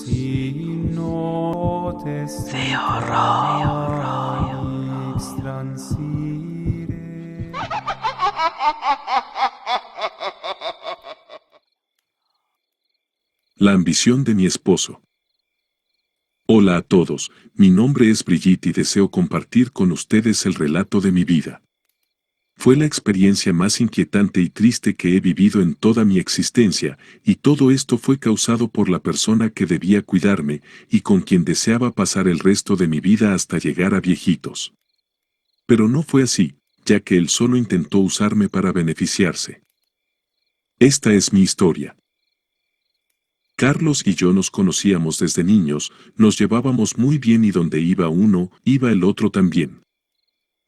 Si notes transire. La ambición de mi esposo. Hola a todos, mi nombre es Brigitte y deseo compartir con ustedes el relato de mi vida. Fue la experiencia más inquietante y triste que he vivido en toda mi existencia, y todo esto fue causado por la persona que debía cuidarme y con quien deseaba pasar el resto de mi vida hasta llegar a viejitos. Pero no fue así, ya que él solo intentó usarme para beneficiarse. Esta es mi historia. Carlos y yo nos conocíamos desde niños, nos llevábamos muy bien y donde iba uno, iba el otro también.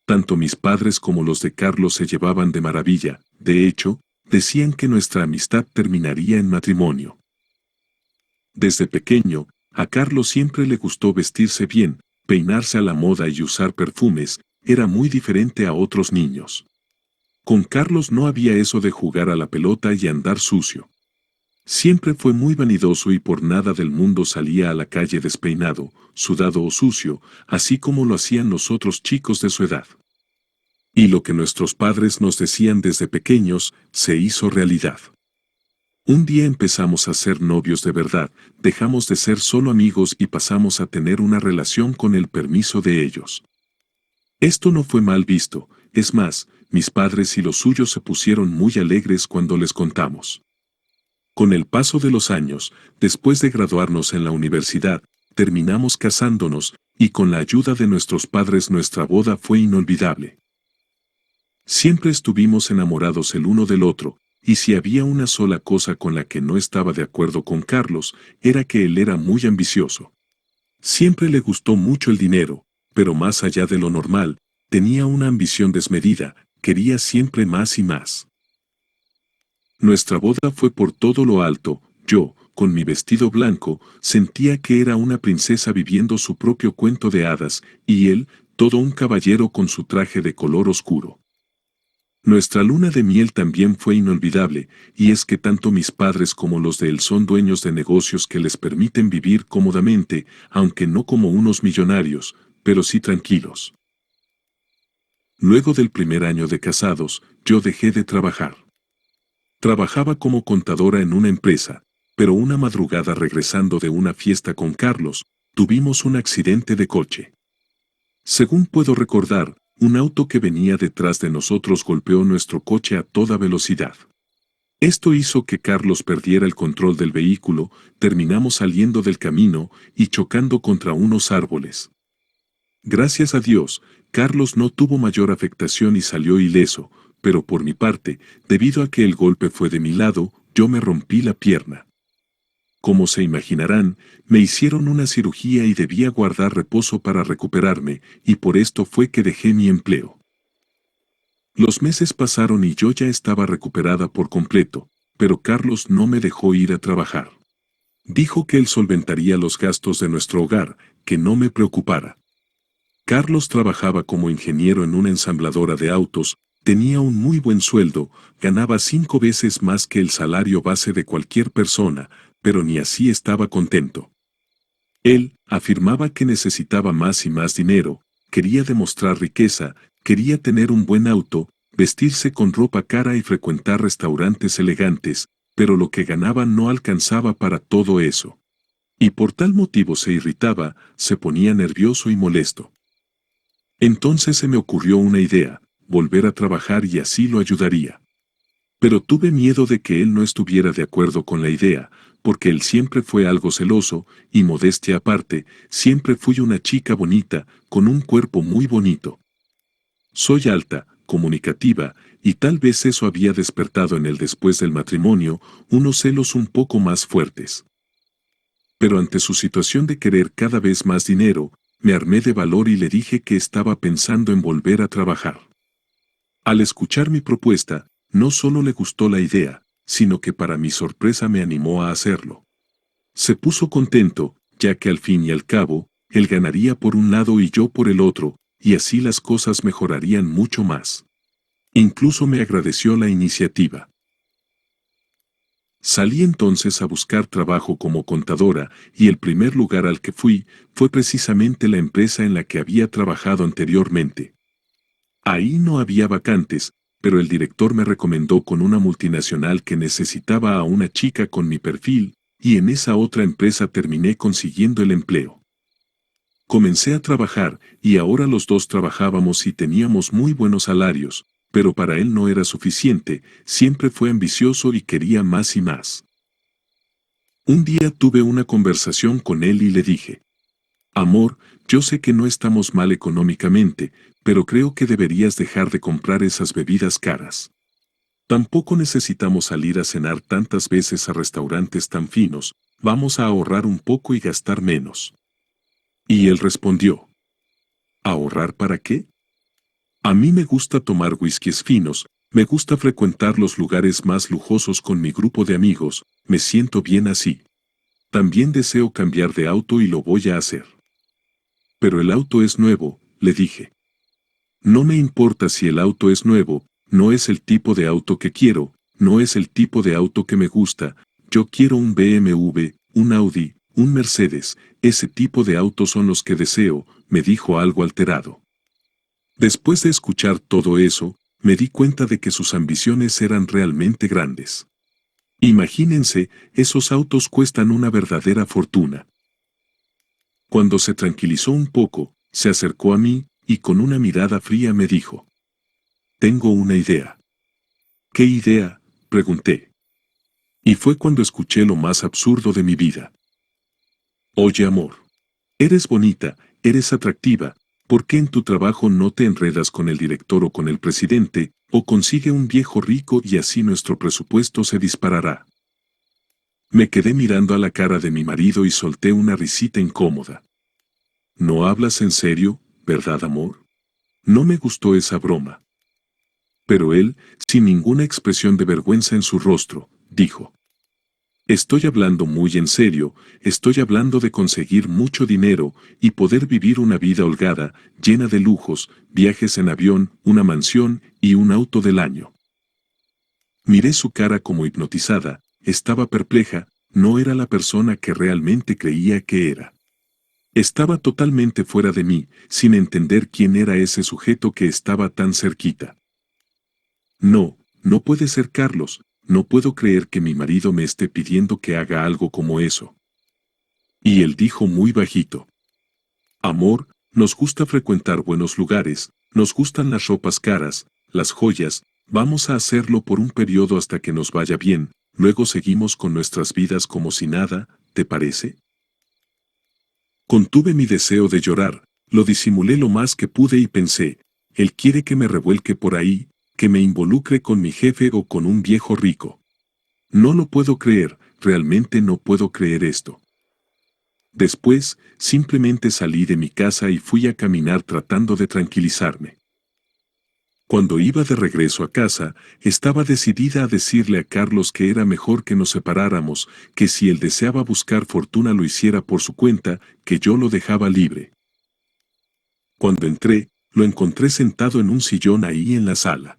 Tanto mis padres como los de Carlos se llevaban de maravilla, de hecho, decían que nuestra amistad terminaría en matrimonio. Desde pequeño, a Carlos siempre le gustó vestirse bien, peinarse a la moda y usar perfumes, era muy diferente a otros niños. Con Carlos no había eso de jugar a la pelota y andar sucio. Siempre fue muy vanidoso y por nada del mundo salía a la calle despeinado, sudado o sucio, así como lo hacían los otros chicos de su edad. Y lo que nuestros padres nos decían desde pequeños, se hizo realidad. Un día empezamos a ser novios de verdad, dejamos de ser solo amigos y pasamos a tener una relación con el permiso de ellos. Esto no fue mal visto, es más, mis padres y los suyos se pusieron muy alegres cuando les contamos. Con el paso de los años, después de graduarnos en la universidad, terminamos casándonos, y con la ayuda de nuestros padres nuestra boda fue inolvidable. Siempre estuvimos enamorados el uno del otro, y si había una sola cosa con la que no estaba de acuerdo con Carlos, era que él era muy ambicioso. Siempre le gustó mucho el dinero, pero más allá de lo normal, tenía una ambición desmedida, quería siempre más y más. Nuestra boda fue por todo lo alto, yo, con mi vestido blanco, sentía que era una princesa viviendo su propio cuento de hadas, y él, todo un caballero con su traje de color oscuro. Nuestra luna de miel también fue inolvidable, y es que tanto mis padres como los de él son dueños de negocios que les permiten vivir cómodamente, aunque no como unos millonarios, pero sí tranquilos. Luego del primer año de casados, yo dejé de trabajar. Trabajaba como contadora en una empresa, pero una madrugada regresando de una fiesta con Carlos, tuvimos un accidente de coche. Según puedo recordar, un auto que venía detrás de nosotros golpeó nuestro coche a toda velocidad. Esto hizo que Carlos perdiera el control del vehículo, terminamos saliendo del camino y chocando contra unos árboles. Gracias a Dios, Carlos no tuvo mayor afectación y salió ileso, pero por mi parte, debido a que el golpe fue de mi lado, yo me rompí la pierna. Como se imaginarán, me hicieron una cirugía y debía guardar reposo para recuperarme, y por esto fue que dejé mi empleo. Los meses pasaron y yo ya estaba recuperada por completo, pero Carlos no me dejó ir a trabajar. Dijo que él solventaría los gastos de nuestro hogar, que no me preocupara. Carlos trabajaba como ingeniero en una ensambladora de autos, tenía un muy buen sueldo, ganaba 5 veces más que el salario base de cualquier persona, pero ni así estaba contento. Él afirmaba que necesitaba más y más dinero, quería demostrar riqueza, quería tener un buen auto, vestirse con ropa cara y frecuentar restaurantes elegantes, pero lo que ganaba no alcanzaba para todo eso. Y por tal motivo se irritaba, se ponía nervioso y molesto. Entonces se me ocurrió una idea, volver a trabajar y así lo ayudaría. Pero tuve miedo de que él no estuviera de acuerdo con la idea, porque él siempre fue algo celoso, y modestia aparte, siempre fui una chica bonita, con un cuerpo muy bonito. Soy alta, comunicativa, y tal vez eso había despertado en él después del matrimonio, unos celos un poco más fuertes. Pero ante su situación de querer cada vez más dinero, me armé de valor y le dije que estaba pensando en volver a trabajar. Al escuchar mi propuesta, no solo le gustó la idea, sino que para mi sorpresa me animó a hacerlo. Se puso contento, ya que al fin y al cabo, él ganaría por un lado y yo por el otro, y así las cosas mejorarían mucho más. Incluso me agradeció la iniciativa. Salí entonces a buscar trabajo como contadora y el primer lugar al que fui fue precisamente la empresa en la que había trabajado anteriormente. Ahí no había vacantes, pero el director me recomendó con una multinacional que necesitaba a una chica con mi perfil, y en esa otra empresa terminé consiguiendo el empleo. Comencé a trabajar y ahora los dos trabajábamos y teníamos muy buenos salarios, pero para él no era suficiente, siempre fue ambicioso y quería más y más. Un día tuve una conversación con él y le dije, amor, yo sé que no estamos mal económicamente, pero creo que deberías dejar de comprar esas bebidas caras. Tampoco necesitamos salir a cenar tantas veces a restaurantes tan finos, vamos a ahorrar un poco y gastar menos. Y él respondió, ¿ahorrar para qué? A mí me gusta tomar whiskies finos, me gusta frecuentar los lugares más lujosos con mi grupo de amigos, me siento bien así. También deseo cambiar de auto y lo voy a hacer. Pero el auto es nuevo, le dije. No me importa si el auto es nuevo, no es el tipo de auto que quiero, no es el tipo de auto que me gusta, yo quiero un BMW, un Audi, un Mercedes, ese tipo de autos son los que deseo, me dijo algo alterado. Después de escuchar todo eso, me di cuenta de que sus ambiciones eran realmente grandes. Imagínense, esos autos cuestan una verdadera fortuna. Cuando se tranquilizó un poco, se acercó a mí, y con una mirada fría me dijo, tengo una idea. ¿Qué idea?, pregunté. Y fue cuando escuché lo más absurdo de mi vida. Oye, amor. Eres bonita, eres atractiva, ¿por qué en tu trabajo no te enredas con el director o con el presidente, o consigue un viejo rico y así nuestro presupuesto se disparará? Me quedé mirando a la cara de mi marido y solté una risita incómoda. ¿No hablas en serio, verdad, amor? No me gustó esa broma. Pero él, sin ninguna expresión de vergüenza en su rostro, dijo, estoy hablando muy en serio, estoy hablando de conseguir mucho dinero y poder vivir una vida holgada, llena de lujos, viajes en avión, una mansión y un auto del año. Miré su cara como hipnotizada, estaba perpleja, no era la persona que realmente creía que era. Estaba totalmente fuera de mí, sin entender quién era ese sujeto que estaba tan cerquita. No, no puede ser Carlos, no puedo creer que mi marido me esté pidiendo que haga algo como eso. Y él dijo muy bajito, amor, nos gusta frecuentar buenos lugares, nos gustan las ropas caras, las joyas, vamos a hacerlo por un periodo hasta que nos vaya bien, luego seguimos con nuestras vidas como si nada, ¿te parece? Contuve mi deseo de llorar, lo disimulé lo más que pude y pensé, él quiere que me revuelque por ahí, que me involucre con mi jefe o con un viejo rico. No lo puedo creer, realmente no puedo creer esto. Después, simplemente salí de mi casa y fui a caminar tratando de tranquilizarme. Cuando iba de regreso a casa, estaba decidida a decirle a Carlos que era mejor que nos separáramos, que si él deseaba buscar fortuna lo hiciera por su cuenta, que yo lo dejaba libre. Cuando entré, lo encontré sentado en un sillón ahí en la sala.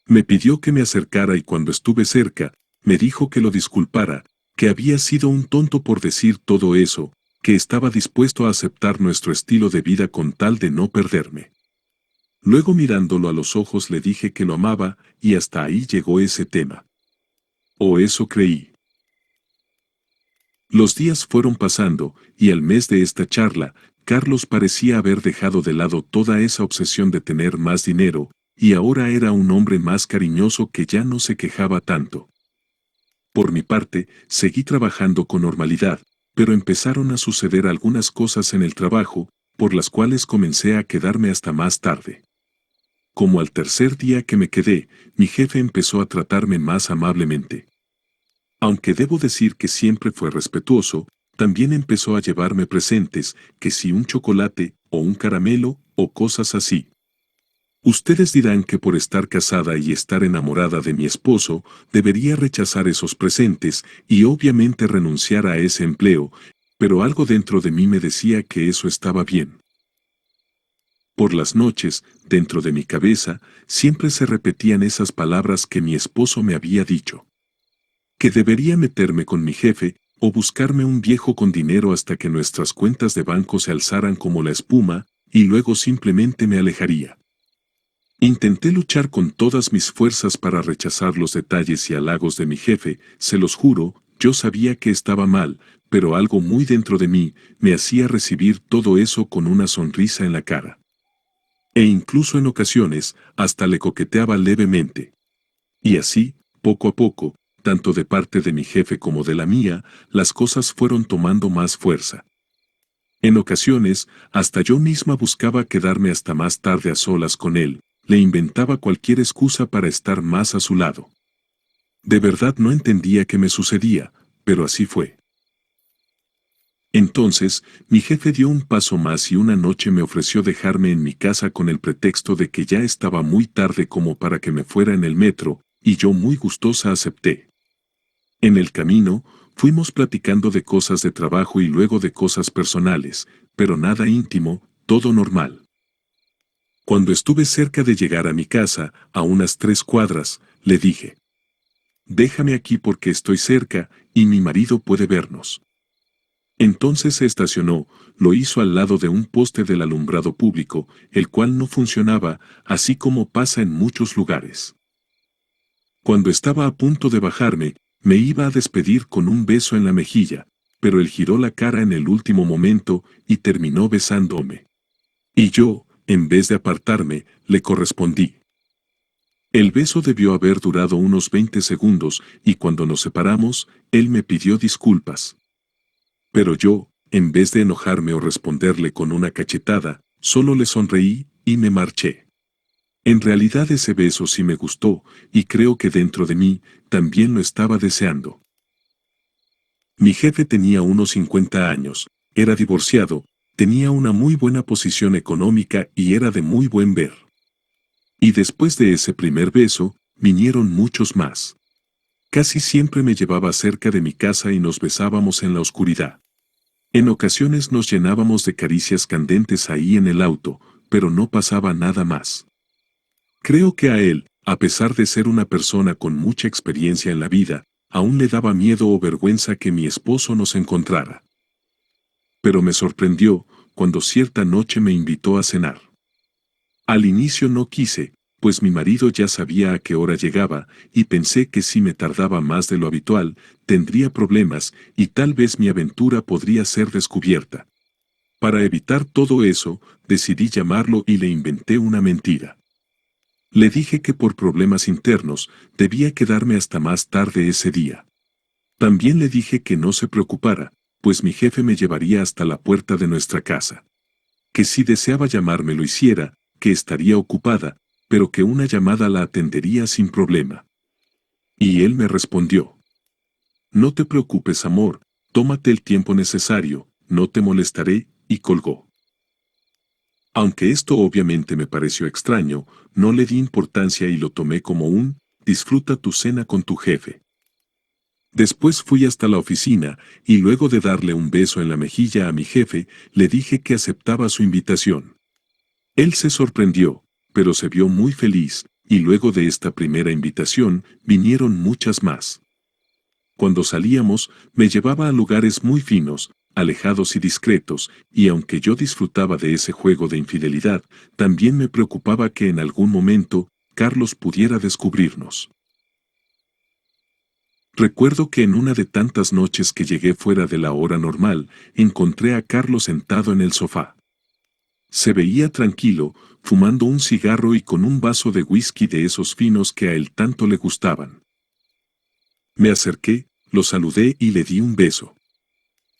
Me pidió que me acercara y cuando estuve cerca, me dijo que lo disculpara, que había sido un tonto por decir todo eso, que estaba dispuesto a aceptar nuestro estilo de vida con tal de no perderme. Luego mirándolo a los ojos le dije que lo amaba, y hasta ahí llegó ese tema. O eso creí. Los días fueron pasando, y al mes de esta charla, Carlos parecía haber dejado de lado toda esa obsesión de tener más dinero, y ahora era un hombre más cariñoso que ya no se quejaba tanto. Por mi parte, seguí trabajando con normalidad, pero empezaron a suceder algunas cosas en el trabajo, por las cuales comencé a quedarme hasta más tarde. Como al tercer día que me quedé, mi jefe empezó a tratarme más amablemente. Aunque debo decir que siempre fue respetuoso, también empezó a llevarme presentes, que si un chocolate, o un caramelo, o cosas así. Ustedes dirán que por estar casada y estar enamorada de mi esposo, debería rechazar esos presentes y obviamente renunciar a ese empleo, pero algo dentro de mí me decía que eso estaba bien. Por las noches, dentro de mi cabeza, siempre se repetían esas palabras que mi esposo me había dicho. que debería meterme con mi jefe o buscarme un viejo con dinero hasta que nuestras cuentas de banco se alzaran como la espuma, y luego simplemente me alejaría. Intenté luchar con todas mis fuerzas para rechazar los detalles y halagos de mi jefe, se los juro, yo sabía que estaba mal, pero algo muy dentro de mí me hacía recibir todo eso con una sonrisa en la cara. E incluso en ocasiones, hasta le coqueteaba levemente. Y así, poco a poco, tanto de parte de mi jefe como de la mía, las cosas fueron tomando más fuerza. En ocasiones, hasta yo misma buscaba quedarme hasta más tarde a solas con él, le inventaba cualquier excusa para estar más a su lado. De verdad no entendía qué me sucedía, pero así fue. Entonces, mi jefe dio un paso más y una noche me ofreció dejarme en mi casa con el pretexto de que ya estaba muy tarde como para que me fuera en el metro, y yo muy gustosa acepté. En el camino, fuimos platicando de cosas de trabajo y luego de cosas personales, pero nada íntimo, todo normal. Cuando estuve cerca de llegar a mi casa, a unas 3 cuadras, le dije: déjame aquí porque estoy cerca, y mi marido puede vernos. Entonces se estacionó, lo hizo al lado de un poste del alumbrado público, el cual no funcionaba, así como pasa en muchos lugares. Cuando estaba a punto de bajarme, me iba a despedir con un beso en la mejilla, pero él giró la cara en el último momento y terminó besándome. Y yo, en vez de apartarme, le correspondí. El beso debió haber durado unos 20 segundos y cuando nos separamos, él me pidió disculpas. Pero yo, en vez de enojarme o responderle con una cachetada, solo le sonreí y me marché. En realidad ese beso sí me gustó, y creo que dentro de mí también lo estaba deseando. Mi jefe tenía unos 50 años, era divorciado, tenía una muy buena posición económica y era de muy buen ver. Y después de ese primer beso, vinieron muchos más. Casi siempre me llevaba cerca de mi casa y nos besábamos en la oscuridad. En ocasiones nos llenábamos de caricias candentes ahí en el auto, pero no pasaba nada más. Creo que a él, a pesar de ser una persona con mucha experiencia en la vida, aún le daba miedo o vergüenza que mi esposo nos encontrara. Pero me sorprendió cuando cierta noche me invitó a cenar. Al inicio no quise, pues mi marido ya sabía a qué hora llegaba, y pensé que si me tardaba más de lo habitual, tendría problemas y tal vez mi aventura podría ser descubierta. Para evitar todo eso, decidí llamarlo y le inventé una mentira. Le dije que por problemas internos debía quedarme hasta más tarde ese día. También le dije que no se preocupara, pues mi jefe me llevaría hasta la puerta de nuestra casa. Que si deseaba llamarme lo hiciera, que estaría ocupada, pero que una llamada la atendería sin problema. Y él me respondió: no te preocupes, amor, tómate el tiempo necesario, no te molestaré, y colgó. Aunque esto obviamente me pareció extraño, no le di importancia y lo tomé como un disfruta tu cena con tu jefe. Después fui hasta la oficina, y luego de darle un beso en la mejilla a mi jefe, le dije que aceptaba su invitación. Él se sorprendió, pero se vio muy feliz, y luego de esta primera invitación, vinieron muchas más. Cuando salíamos, me llevaba a lugares muy finos, alejados y discretos, y aunque yo disfrutaba de ese juego de infidelidad, también me preocupaba que en algún momento, Carlos pudiera descubrirnos. Recuerdo que en una de tantas noches que llegué fuera de la hora normal, encontré a Carlos sentado en el sofá. Se veía tranquilo, fumando un cigarro y con un vaso de whisky de esos finos que a él tanto le gustaban. Me acerqué, lo saludé y le di un beso.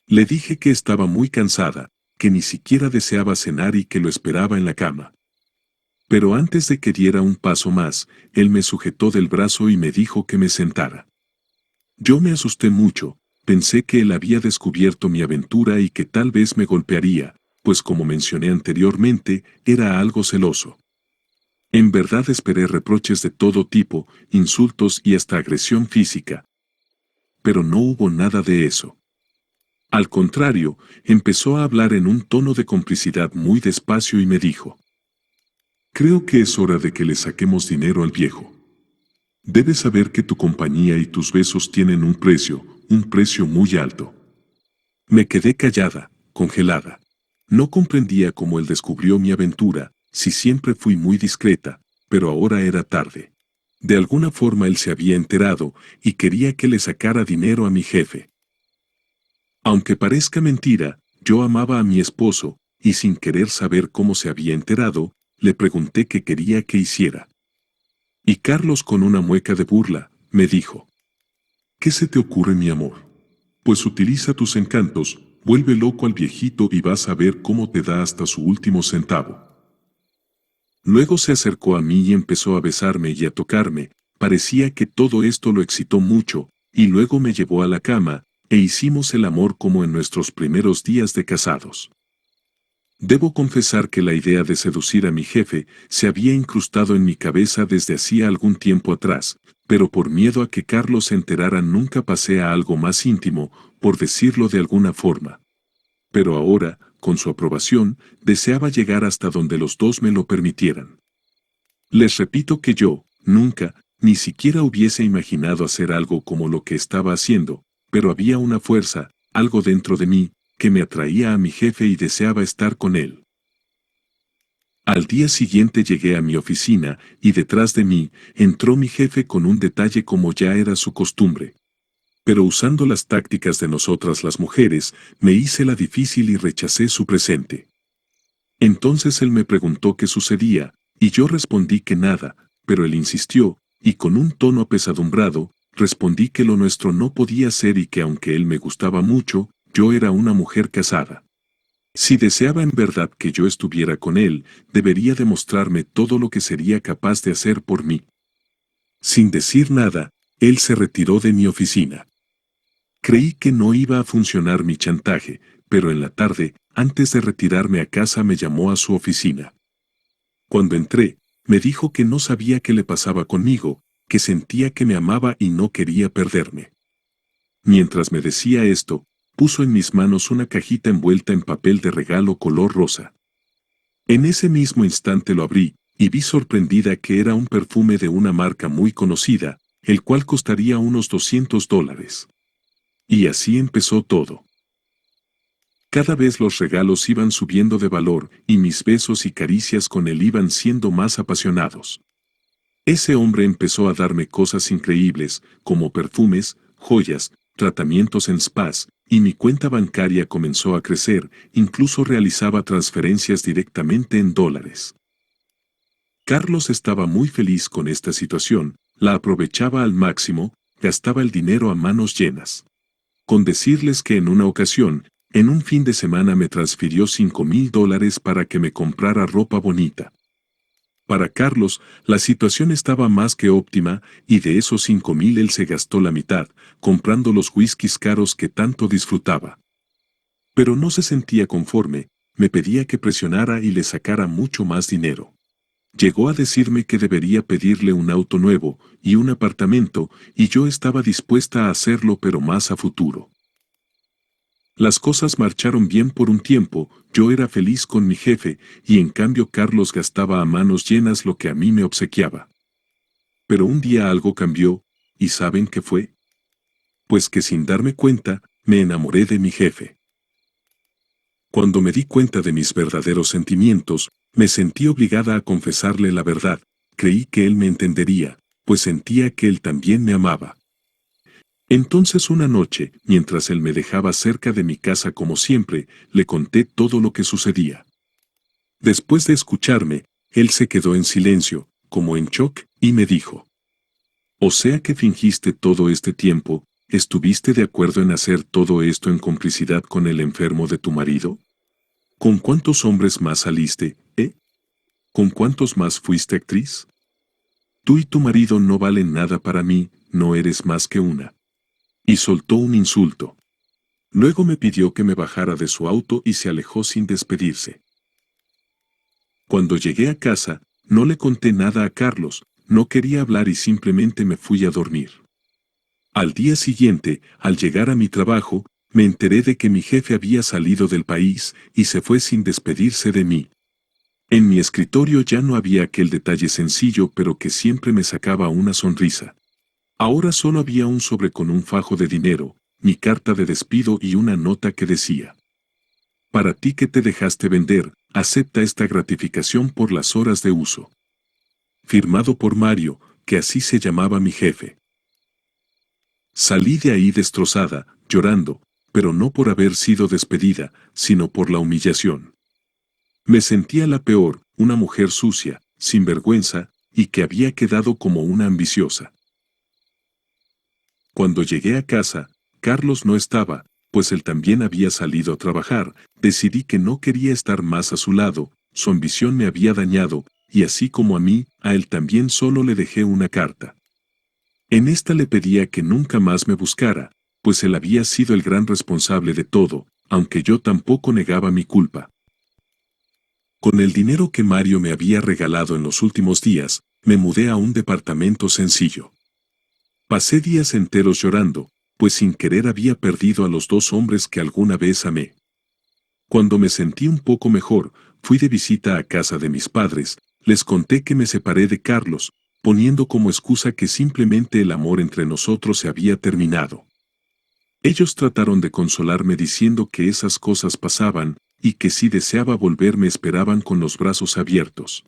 Le dije que estaba muy cansada, que ni siquiera deseaba cenar y que lo esperaba en la cama. Pero antes de que diera un paso más, él me sujetó del brazo y me dijo que me sentara. Yo me asusté mucho, pensé que él había descubierto mi aventura y que tal vez me golpearía, pues como mencioné anteriormente, era algo celoso. En verdad esperé reproches de todo tipo, insultos y hasta agresión física. Pero no hubo nada de eso. Al contrario, empezó a hablar en un tono de complicidad muy despacio y me dijo: creo que es hora de que le saquemos dinero al viejo. Debes saber que tu compañía y tus besos tienen un precio muy alto. Me quedé callada, congelada. No comprendía cómo él descubrió mi aventura, si siempre fui muy discreta, pero ahora era tarde. De alguna forma él se había enterado y quería que le sacara dinero a mi jefe. Aunque parezca mentira, yo amaba a mi esposo, y sin querer saber cómo se había enterado, le pregunté qué quería que hiciera. Y Carlos, con una mueca de burla, me dijo: ¿qué se te ocurre, mi amor? Pues utiliza tus encantos, vuelve loco al viejito y vas a ver cómo te da hasta su último centavo. Luego se acercó a mí y empezó a besarme y a tocarme, parecía que todo esto lo excitó mucho, y luego me llevó a la cama, e hicimos el amor como en nuestros primeros días de casados. Debo confesar que la idea de seducir a mi jefe se había incrustado en mi cabeza desde hacía algún tiempo atrás, pero por miedo a que Carlos se enterara nunca pasé a algo más íntimo, por decirlo de alguna forma. Pero ahora, con su aprobación, deseaba llegar hasta donde los dos me lo permitieran. Les repito que yo, nunca, ni siquiera hubiese imaginado hacer algo como lo que estaba haciendo, pero había una fuerza, algo dentro de mí, que me atraía a mi jefe y deseaba estar con él. Al día siguiente llegué a mi oficina, y detrás de mí, entró mi jefe con un detalle como ya era su costumbre. Pero usando las tácticas de nosotras las mujeres, me hice la difícil y rechacé su presente. Entonces él me preguntó qué sucedía, y yo respondí que nada, pero él insistió, y con un tono apesadumbrado, respondí que lo nuestro no podía ser y que aunque él me gustaba mucho, yo era una mujer casada. Si deseaba en verdad que yo estuviera con él, debería demostrarme todo lo que sería capaz de hacer por mí. Sin decir nada, él se retiró de mi oficina. Creí que no iba a funcionar mi chantaje, pero en la tarde, antes de retirarme a casa, me llamó a su oficina. Cuando entré, me dijo que no sabía qué le pasaba conmigo, que sentía que me amaba y no quería perderme. Mientras me decía esto, puso en mis manos una cajita envuelta en papel de regalo color rosa. En ese mismo instante lo abrí, y vi sorprendida que era un perfume de una marca muy conocida, el cual costaría unos $200. Y así empezó todo. Cada vez los regalos iban subiendo de valor, y mis besos y caricias con él iban siendo más apasionados. Ese hombre empezó a darme cosas increíbles, como perfumes, joyas, tratamientos en spas, y mi cuenta bancaria comenzó a crecer, incluso realizaba transferencias directamente en dólares. Carlos estaba muy feliz con esta situación, la aprovechaba al máximo, gastaba el dinero a manos llenas. Con decirles que en una ocasión, en un fin de semana me transfirió $5,000 para que me comprara ropa bonita. Para Carlos, la situación estaba más que óptima, y de esos 5,000 él se gastó la mitad, comprando los whiskies caros que tanto disfrutaba. Pero no se sentía conforme, me pedía que presionara y le sacara mucho más dinero. Llegó a decirme que debería pedirle un auto nuevo y un apartamento, y yo estaba dispuesta a hacerlo, pero más a futuro. Las cosas marcharon bien por un tiempo, yo era feliz con mi jefe, y en cambio Carlos gastaba a manos llenas lo que a mí me obsequiaba. Pero un día algo cambió, ¿y saben qué fue? Pues que sin darme cuenta, me enamoré de mi jefe. Cuando me di cuenta de mis verdaderos sentimientos, me sentí obligada a confesarle la verdad, creí que él me entendería, pues sentía que él también me amaba. Entonces una noche, mientras él me dejaba cerca de mi casa como siempre, le conté todo lo que sucedía. Después de escucharme, él se quedó en silencio, como en shock, y me dijo: «O sea que fingiste todo este tiempo, ¿estuviste de acuerdo en hacer todo esto en complicidad con el enfermo de tu marido? ¿Con cuántos hombres más saliste, eh? ¿Con cuántos más fuiste actriz? Tú y tu marido no valen nada para mí, no eres más que una». Y soltó un insulto. Luego me pidió que me bajara de su auto y se alejó sin despedirse. Cuando llegué a casa, no le conté nada a Carlos, no quería hablar y simplemente me fui a dormir. Al día siguiente, al llegar a mi trabajo, me enteré de que mi jefe había salido del país y se fue sin despedirse de mí. En mi escritorio ya no había aquel detalle sencillo pero que siempre me sacaba una sonrisa. Ahora solo había un sobre con un fajo de dinero, mi carta de despido y una nota que decía: para ti que te dejaste vender, acepta esta gratificación por las horas de uso. Firmado por Mario, que así se llamaba mi jefe. Salí de ahí destrozada, llorando, pero no por haber sido despedida, sino por la humillación. Me sentía la peor, una mujer sucia, sin vergüenza, y que había quedado como una ambiciosa. Cuando llegué a casa, Carlos no estaba, pues él también había salido a trabajar. Decidí que no quería estar más a su lado, su ambición me había dañado, y así como a mí, a él también solo le dejé una carta. En esta le pedía que nunca más me buscara, pues él había sido el gran responsable de todo, aunque yo tampoco negaba mi culpa. Con el dinero que Mario me había regalado en los últimos días, me mudé a un departamento sencillo. Pasé días enteros llorando, pues sin querer había perdido a los dos hombres que alguna vez amé. Cuando me sentí un poco mejor, fui de visita a casa de mis padres, les conté que me separé de Carlos, poniendo como excusa que simplemente el amor entre nosotros se había terminado. Ellos trataron de consolarme diciendo que esas cosas pasaban, y que si deseaba volver me esperaban con los brazos abiertos.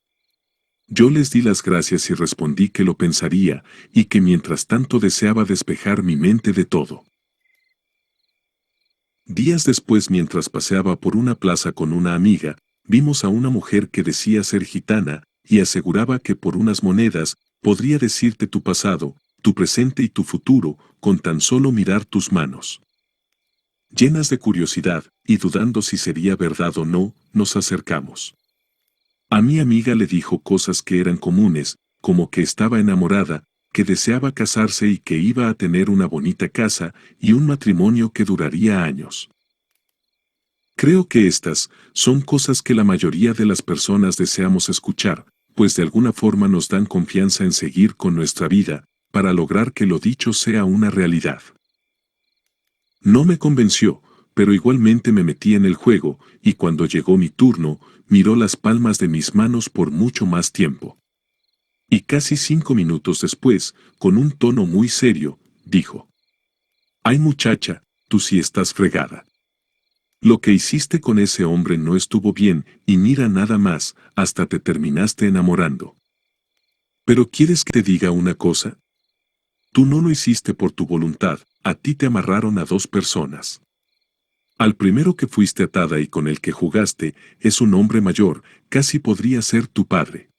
Yo les di las gracias y respondí que lo pensaría, y que mientras tanto deseaba despejar mi mente de todo. Días después, mientras paseaba por una plaza con una amiga, vimos a una mujer que decía ser gitana, y aseguraba que por unas monedas, podría decirte tu pasado, tu presente y tu futuro, con tan solo mirar tus manos. Llenas de curiosidad, y dudando si sería verdad o no, nos acercamos. A mi amiga le dijo cosas que eran comunes, como que estaba enamorada, que deseaba casarse y que iba a tener una bonita casa y un matrimonio que duraría años. Creo que estas son cosas que la mayoría de las personas deseamos escuchar, pues de alguna forma nos dan confianza en seguir con nuestra vida, para lograr que lo dicho sea una realidad. No me convenció, pero igualmente me metí en el juego, y cuando llegó mi turno, miró las palmas de mis manos por mucho más tiempo. Y casi 5 minutos después, con un tono muy serio, dijo: ay muchacha, tú sí estás fregada. Lo que hiciste con ese hombre no estuvo bien, y mira nada más, hasta te terminaste enamorando. Pero ¿quieres que te diga una cosa? Tú no lo hiciste por tu voluntad, a ti te amarraron a dos personas. Al primero que fuiste atada y con el que jugaste, es un hombre mayor, casi podría ser tu padre.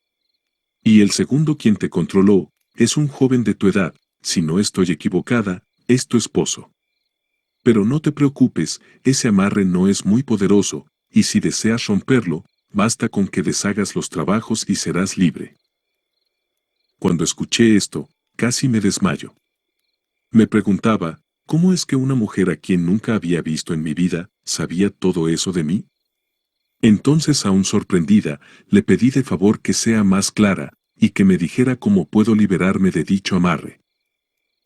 Y el segundo quien te controló, es un joven de tu edad, si no estoy equivocada, es tu esposo. Pero no te preocupes, ese amarre no es muy poderoso, y si deseas romperlo, basta con que deshagas los trabajos y serás libre. Cuando escuché esto, casi me desmayo. Me preguntaba, ¿cómo es que una mujer a quien nunca había visto en mi vida, sabía todo eso de mí? Entonces, aún sorprendida, le pedí de favor que sea más clara, y que me dijera cómo puedo liberarme de dicho amarre.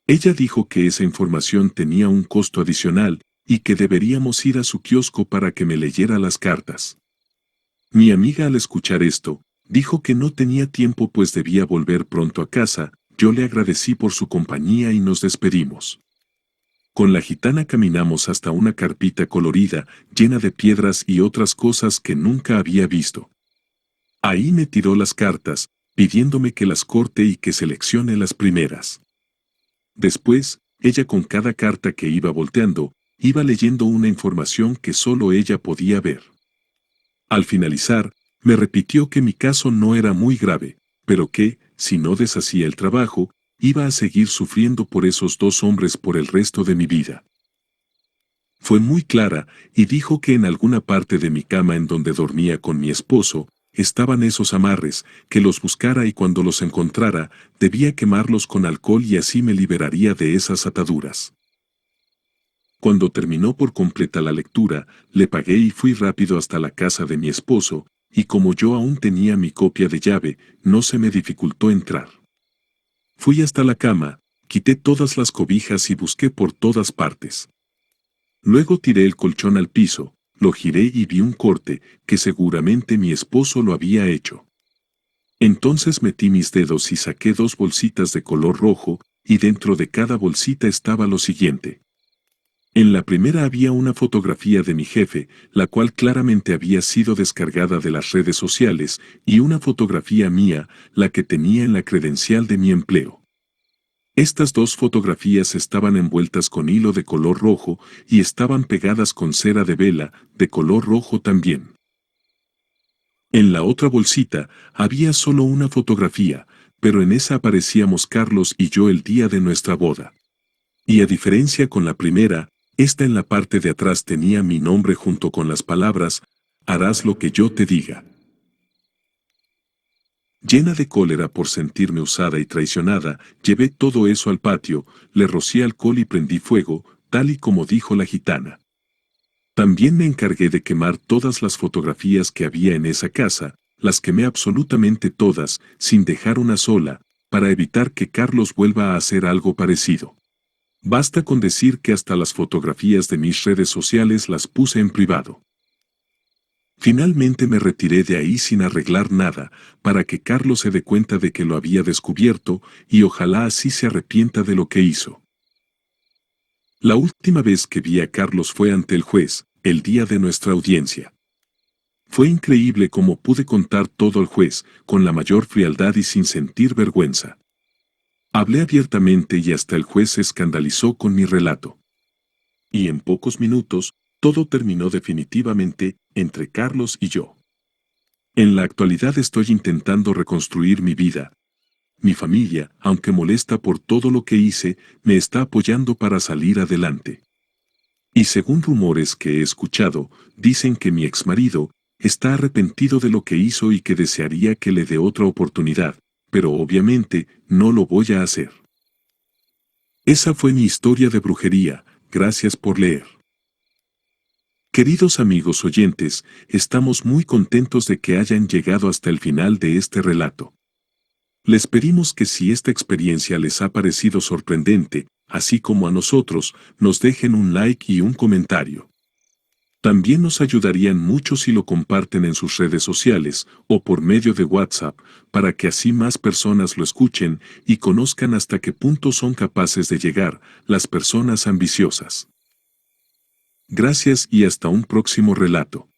Ella dijo que esa información tenía un costo adicional, y que deberíamos ir a su kiosco para que me leyera las cartas. Mi amiga, al escuchar esto, dijo que no tenía tiempo pues debía volver pronto a casa. Yo le agradecí por su compañía y nos despedimos. Con la gitana caminamos hasta una carpita colorida, llena de piedras y otras cosas que nunca había visto. Ahí me tiró las cartas, pidiéndome que las corte y que seleccione las primeras. Después, ella con cada carta que iba volteando, iba leyendo una información que solo ella podía ver. Al finalizar, me repitió que mi caso no era muy grave, pero que, si no deshacía el trabajo, iba a seguir sufriendo por esos dos hombres por el resto de mi vida. Fue muy clara, y dijo que en alguna parte de mi cama en donde dormía con mi esposo, estaban esos amarres, que los buscara y cuando los encontrara, debía quemarlos con alcohol y así me liberaría de esas ataduras. Cuando terminó por completa la lectura, le pagué y fui rápido hasta la casa de mi esposo, y como yo aún tenía mi copia de llave, no se me dificultó entrar. Fui hasta la cama, quité todas las cobijas y busqué por todas partes. Luego tiré el colchón al piso, lo giré y vi un corte, que seguramente mi esposo lo había hecho. Entonces metí mis dedos y saqué dos bolsitas de color rojo, y dentro de cada bolsita estaba lo siguiente. En la primera había una fotografía de mi jefe, la cual claramente había sido descargada de las redes sociales, y una fotografía mía, la que tenía en la credencial de mi empleo. Estas dos fotografías estaban envueltas con hilo de color rojo y estaban pegadas con cera de vela, de color rojo también. En la otra bolsita había solo una fotografía, pero en esa aparecíamos Carlos y yo el día de nuestra boda. Y a diferencia con la primera, esta en la parte de atrás tenía mi nombre junto con las palabras, harás lo que yo te diga. Llena de cólera por sentirme usada y traicionada, llevé todo eso al patio, le rocié alcohol y prendí fuego, tal y como dijo la gitana. También me encargué de quemar todas las fotografías que había en esa casa, las quemé absolutamente todas, sin dejar una sola, para evitar que Carlos vuelva a hacer algo parecido. Basta con decir que hasta las fotografías de mis redes sociales las puse en privado. Finalmente me retiré de ahí sin arreglar nada, para que Carlos se dé cuenta de que lo había descubierto, y ojalá así se arrepienta de lo que hizo. La última vez que vi a Carlos fue ante el juez, el día de nuestra audiencia. Fue increíble cómo pude contar todo al juez, con la mayor frialdad y sin sentir vergüenza. Hablé abiertamente y hasta el juez se escandalizó con mi relato. Y en pocos minutos, todo terminó definitivamente entre Carlos y yo. En la actualidad estoy intentando reconstruir mi vida. Mi familia, aunque molesta por todo lo que hice, me está apoyando para salir adelante. Y según rumores que he escuchado, dicen que mi exmarido está arrepentido de lo que hizo y que desearía que le dé otra oportunidad, pero obviamente no lo voy a hacer. Esa fue mi historia de brujería, gracias por leer. Queridos amigos oyentes, estamos muy contentos de que hayan llegado hasta el final de este relato. Les pedimos que si esta experiencia les ha parecido sorprendente, así como a nosotros, nos dejen un like y un comentario. También nos ayudarían mucho si lo comparten en sus redes sociales o por medio de WhatsApp, para que así más personas lo escuchen y conozcan hasta qué punto son capaces de llegar las personas ambiciosas. Gracias y hasta un próximo relato.